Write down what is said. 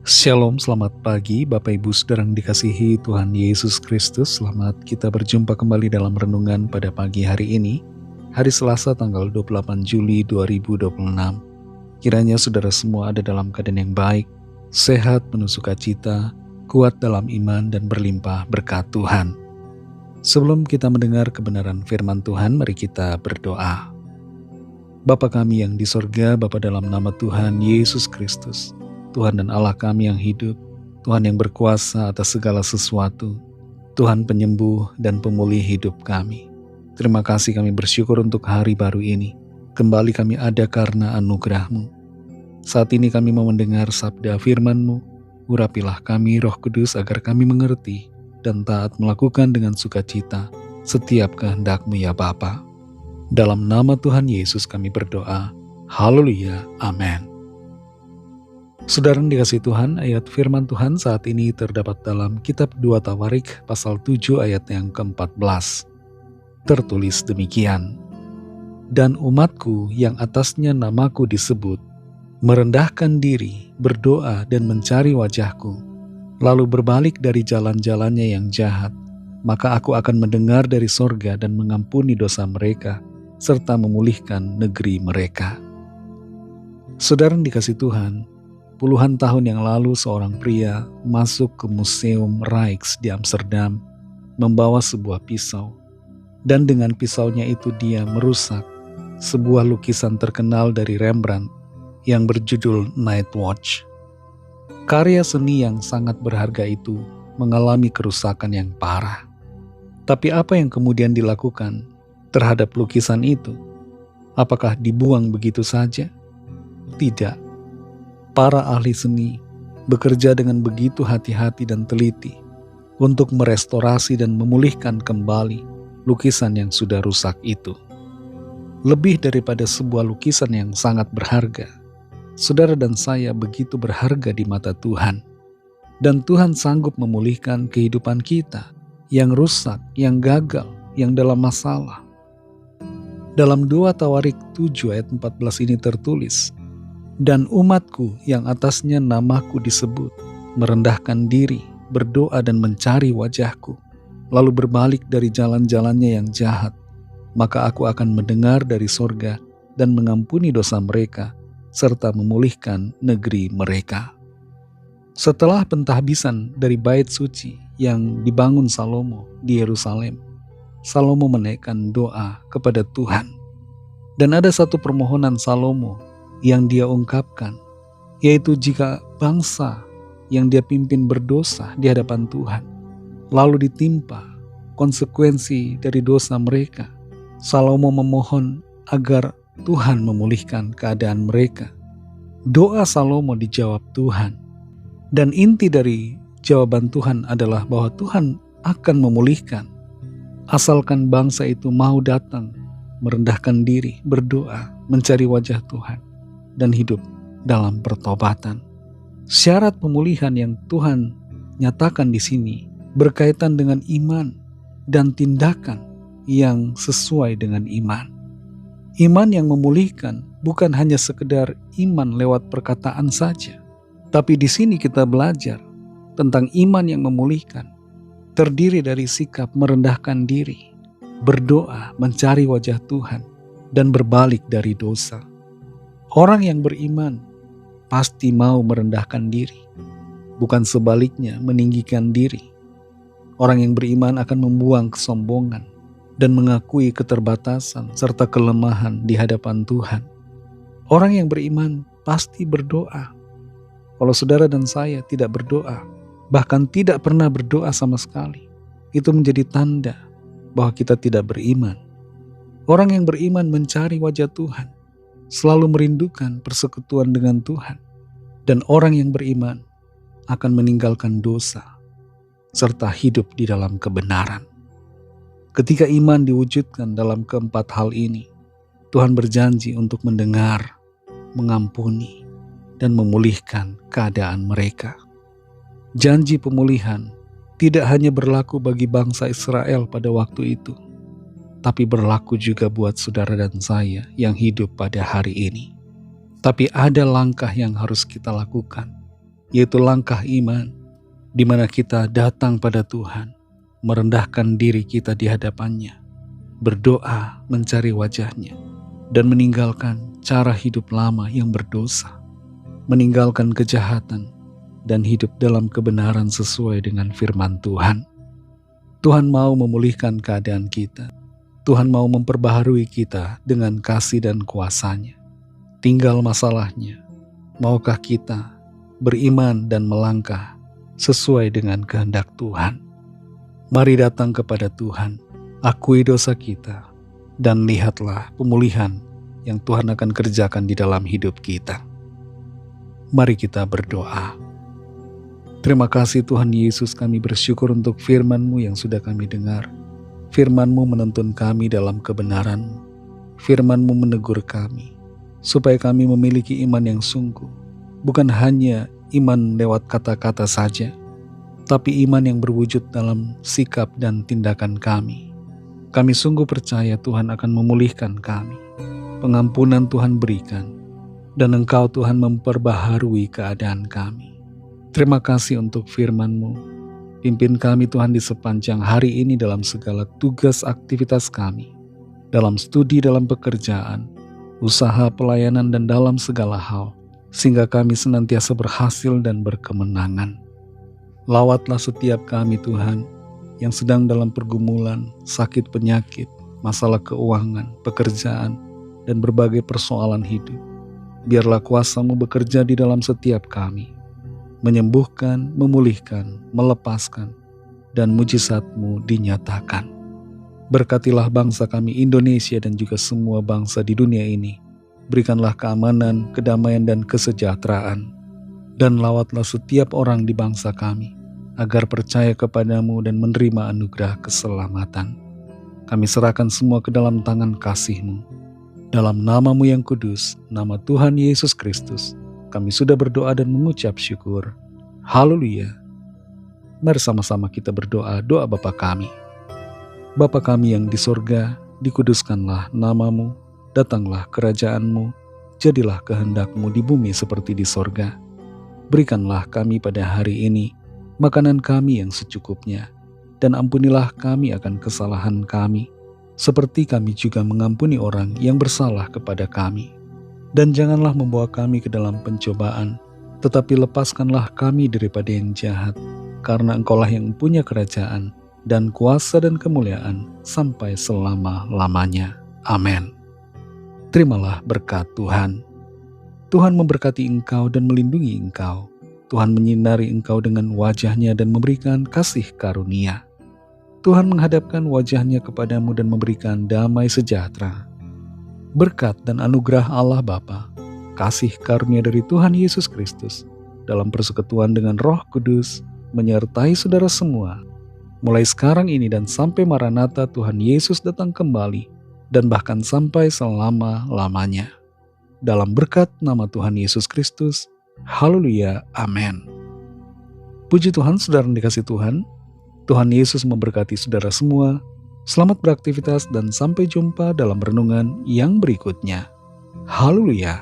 Shalom, selamat pagi Bapak Ibu Saudara yang dikasihi Tuhan Yesus Kristus. Selamat kita berjumpa kembali dalam renungan pada pagi hari ini, hari Selasa tanggal 28 Juli 2026. Kiranya saudara semua ada dalam keadaan yang baik, sehat, penuh sukacita, kuat dalam iman dan berlimpah berkat Tuhan. Sebelum kita mendengar kebenaran firman Tuhan, mari kita berdoa. Bapa kami yang di sorga, Bapa dalam nama Tuhan Yesus Kristus, Tuhan dan Allah kami yang hidup, Tuhan yang berkuasa atas segala sesuatu, Tuhan penyembuh dan pemulih hidup kami. Terima kasih, kami bersyukur untuk hari baru ini. Kembali kami ada karena anugerah-Mu. Saat ini kami mau mendengar sabda firman-Mu. Urapilah kami Roh Kudus agar kami mengerti dan taat melakukan dengan sukacita setiap kehendak-Mu ya Bapa. Dalam nama Tuhan Yesus kami berdoa. Haleluya. Amin. Saudara yang dikasihi Tuhan, ayat firman Tuhan saat ini terdapat dalam kitab 2 Tawarik pasal 7 ayat yang ke-14. Tertulis demikian, "Dan umatku yang atasnya namaku disebut, merendahkan diri, berdoa dan mencari wajahku, lalu berbalik dari jalan-jalannya yang jahat, maka aku akan mendengar dari sorga dan mengampuni dosa mereka, serta memulihkan negeri mereka." Saudara yang dikasihi Tuhan, puluhan tahun yang lalu seorang pria masuk ke Museum Rijks di Amsterdam membawa sebuah pisau, dan dengan pisaunya itu dia merusak sebuah lukisan terkenal dari Rembrandt yang berjudul Night Watch. Karya seni yang sangat berharga itu mengalami kerusakan yang parah. Tapi apa yang kemudian dilakukan terhadap lukisan itu? Apakah dibuang begitu saja? Tidak. Para ahli seni bekerja dengan begitu hati-hati dan teliti untuk merestorasi dan memulihkan kembali lukisan yang sudah rusak itu. Lebih daripada sebuah lukisan yang sangat berharga, saudara dan saya begitu berharga di mata Tuhan. Dan Tuhan sanggup memulihkan kehidupan kita yang rusak, yang gagal, yang dalam masalah. Dalam 2 Tawarik 7 ayat 14 ini tertulis, "Dan umatku yang atasnya namaku disebut, merendahkan diri, berdoa dan mencari wajahku, lalu berbalik dari jalan-jalannya yang jahat, maka aku akan mendengar dari sorga dan mengampuni dosa mereka, serta memulihkan negeri mereka." Setelah pentahbisan dari bait suci yang dibangun Salomo di Yerusalem, Salomo menaikkan doa kepada Tuhan. Dan ada satu permohonan Salomo yang dia ungkapkan, yaitu jika bangsa yang dia pimpin berdosa di hadapan Tuhan, lalu ditimpa konsekuensi dari dosa mereka, Salomo memohon agar Tuhan memulihkan keadaan mereka. Doa Salomo dijawab Tuhan, dan inti dari jawaban Tuhan adalah bahwa Tuhan akan memulihkan, asalkan bangsa itu mau datang, merendahkan diri, berdoa, mencari wajah Tuhan, dan hidup dalam pertobatan. Syarat pemulihan yang Tuhan nyatakan di sini berkaitan dengan iman dan tindakan yang sesuai dengan iman. Iman yang memulihkan bukan hanya sekedar iman lewat perkataan saja, tapi di sini kita belajar tentang iman yang memulihkan, terdiri dari sikap merendahkan diri, berdoa, mencari wajah Tuhan, dan berbalik dari dosa. Orang yang beriman pasti mau merendahkan diri, bukan sebaliknya meninggikan diri. Orang yang beriman akan membuang kesombongan dan mengakui keterbatasan serta kelemahan di hadapan Tuhan. Orang yang beriman pasti berdoa. Kalau saudara dan saya tidak berdoa, bahkan tidak pernah berdoa sama sekali, itu menjadi tanda bahwa kita tidak beriman. Orang yang beriman mencari wajah Tuhan, selalu merindukan persekutuan dengan Tuhan, dan orang yang beriman akan meninggalkan dosa serta hidup di dalam kebenaran. Ketika iman diwujudkan dalam keempat hal ini, Tuhan berjanji untuk mendengar, mengampuni, dan memulihkan keadaan mereka. Janji pemulihan tidak hanya berlaku bagi bangsa Israel pada waktu itu, tapi berlaku juga buat saudara dan saya yang hidup pada hari ini. Tapi ada langkah yang harus kita lakukan, yaitu langkah iman, di mana kita datang pada Tuhan, merendahkan diri kita di hadapannya, berdoa mencari wajah-Nya, dan meninggalkan cara hidup lama yang berdosa, meninggalkan kejahatan, dan hidup dalam kebenaran sesuai dengan firman Tuhan. Tuhan mau memulihkan keadaan kita. Tuhan mau memperbaharui kita dengan kasih dan kuasa-Nya. Tinggal masalahnya, maukah kita beriman dan melangkah sesuai dengan kehendak Tuhan? Mari datang kepada Tuhan, akui dosa kita, dan lihatlah pemulihan yang Tuhan akan kerjakan di dalam hidup kita. Mari kita berdoa. Terima kasih Tuhan Yesus, kami bersyukur untuk firman-Mu yang sudah kami dengar. Firman-Mu menuntun kami dalam kebenaran-Mu. Firman-Mu menegur kami, supaya kami memiliki iman yang sungguh. Bukan hanya iman lewat kata-kata saja, tapi iman yang berwujud dalam sikap dan tindakan kami. Kami sungguh percaya Tuhan akan memulihkan kami. Pengampunan Tuhan berikan, dan Engkau Tuhan memperbaharui keadaan kami. Terima kasih untuk firman-Mu. Pimpin kami Tuhan di sepanjang hari ini dalam segala tugas aktivitas kami, dalam studi, dalam pekerjaan, usaha, pelayanan, dan dalam segala hal, sehingga kami senantiasa berhasil dan berkemenangan. Lawatlah setiap kami Tuhan, yang sedang dalam pergumulan, sakit penyakit, masalah keuangan, pekerjaan, dan berbagai persoalan hidup. Biarlah kuasa-Mu bekerja di dalam setiap kami, menyembuhkan, memulihkan, melepaskan, dan mujizat-Mu dinyatakan. Berkatilah bangsa kami Indonesia dan juga semua bangsa di dunia ini. Berikanlah keamanan, kedamaian, dan kesejahteraan. Dan lawatlah setiap orang di bangsa kami, agar percaya kepada-Mu dan menerima anugerah keselamatan. Kami serahkan semua ke dalam tangan kasih-Mu. Dalam nama-Mu yang kudus, nama Tuhan Yesus Kristus, kami sudah berdoa dan mengucap syukur. Haleluya. Mari sama-sama kita berdoa doa Bapa kami. Bapa kami yang di sorga, dikuduskanlah nama-Mu, datanglah kerajaan-Mu, jadilah kehendak-Mu di bumi seperti di sorga. Berikanlah kami pada hari ini makanan kami yang secukupnya, dan ampunilah kami akan kesalahan kami, seperti kami juga mengampuni orang yang bersalah kepada kami. Dan janganlah membawa kami ke dalam pencobaan, tetapi lepaskanlah kami daripada yang jahat, karena Engkaulah yang punya kerajaan, dan kuasa dan kemuliaan, sampai selama-lamanya. Amin. Terimalah berkat Tuhan. Tuhan memberkati engkau dan melindungi engkau. Tuhan menyinari engkau dengan wajah-Nya dan memberikan kasih karunia. Tuhan menghadapkan wajah-Nya kepadamu dan memberikan damai sejahtera. Berkat dan anugerah Allah Bapa, kasih karunia dari Tuhan Yesus Kristus, dalam persekutuan dengan Roh Kudus, menyertai saudara semua, mulai sekarang ini dan sampai Maranatha Tuhan Yesus datang kembali, dan bahkan sampai selama-lamanya. Dalam berkat nama Tuhan Yesus Kristus, haleluya, amin. Puji Tuhan, saudara yang dikasih Tuhan, Tuhan Yesus memberkati saudara semua. Selamat beraktivitas dan sampai jumpa dalam renungan yang berikutnya. Haleluya.